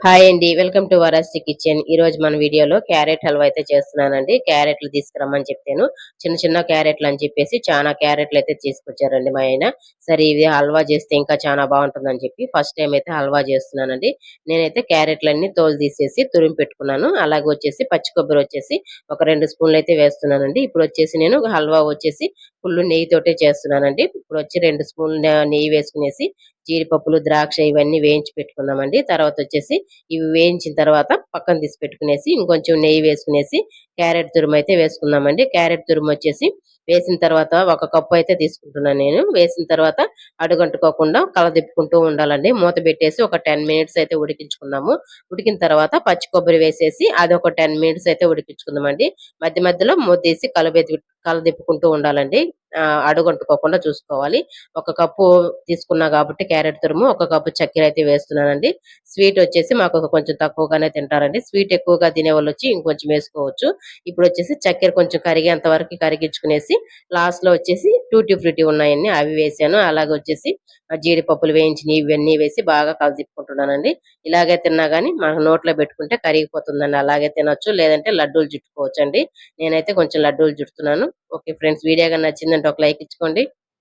Hi అండి. Welcome to వరాస్టి kitchen. ఈ రోజు మన వీడియోలో క్యారెట్ హల్వా అయితే చేస్తున్నానండి. క్యారెట్లు తీసుకురమ్మని చెప్పాను. చిన్న చిన్న క్యారెట్లు అని చెప్పేసి చాలా క్యారెట్లు అయితే తీసుకొచ్చారండి మా ఆయన. సరే ఇది హల్వా చేస్తే ఇంకా చాలా బాగుంటుందని చెప్పి ఫస్ట్ టైం అయితే హల్వా చేస్తున్నానండి. నేనైతే క్యారెట్లన్నీ తోలు తీసేసి తురిమి పెట్టుకున్నాను. అలాగే వచ్చేసి పచ్చి కొబ్బరి వచ్చేసి ఒక 2 స్పూన్లు అయితే వేస్తున్నానండి. ఇప్పుడు వచ్చేసి నేను హల్వా వచ్చేసి ఫుల్ నెయ్యితోటే చేస్తున్నానండి. ఇప్పుడు వచ్చి 2 స్పూన్లు నెయ్యి వేసుకునేసి జీడిపప్పులు, ద్రాక్ష ఇవన్నీ వేయించి పెట్టుకుందామండి. తర్వాత వచ్చేసి ఇవి వేయించిన తర్వాత పక్కన తీసి పెట్టుకునేసి ఇంకొంచెం నెయ్యి వేసుకునేసి క్యారెట్ తురుము అయితే వేసుకుందామండి. క్యారెట్ తురుము వచ్చేసి వేసిన తర్వాత ఒక కప్పు అయితే తీసుకుంటున్నాను నేను. వేసిన తర్వాత అడుగంటుకోకుండా కలదిప్పుకుంటూ ఉండాలండి. మూత పెట్టేసి ఒక 10 మినిట్స్ అయితే ఉడికించుకుందాము. ఉడికిన తర్వాత పచ్చి కొబ్బరి వేసేసి అది ఒక 10 మినిట్స్ అయితే ఉడికించుకుందామండి. మధ్య మధ్యలో మూత తీసి కలదిప్పుకుంటూ ఉండాలండి. అడుగంటుకోకుండా చూసుకోవాలి. ఒక కప్పు తీసుకున్నా కాబట్టి క్యారెట్ తురుము ఒక కప్పు చక్కెర అయితే వేస్తున్నానండి. స్వీట్ వచ్చేసి మాకు కొంచెం తక్కువగానే తింటారండి. స్వీట్ ఎక్కువగా తినే వాళ్ళు వచ్చి ఇంకొంచెం వేసుకోవచ్చు. ఇప్పుడు వచ్చేసి చక్కెర కొంచెం కరిగేంత వరకు కరిగించుకునేసి లాస్ట్ లో వచ్చేసి టూటీ ఫ్రూటీ ఉన్నాయండి అవి వేసాను. అలాగే వచ్చేసి జీడిపప్పులు వేయించినవి ఇవన్నీ వేసి బాగా కలదిప్పుకుంటున్నానండి. ఇలాగే తిన్నా గానీ మన నోట్లో పెట్టుకుంటే కరిగిపోతుందండి. అలాగే తినొచ్చు, లేదంటే లడ్డూలు చుట్టుకోవచ్చు అండి. నేనైతే కొంచెం లడ్డూలు చుడుతున్నాను. ఓకే ఫ్రెండ్స్, వీడియో గాని నచ్చిందంటే ఒక లైక్ ఇచ్చుకోండి.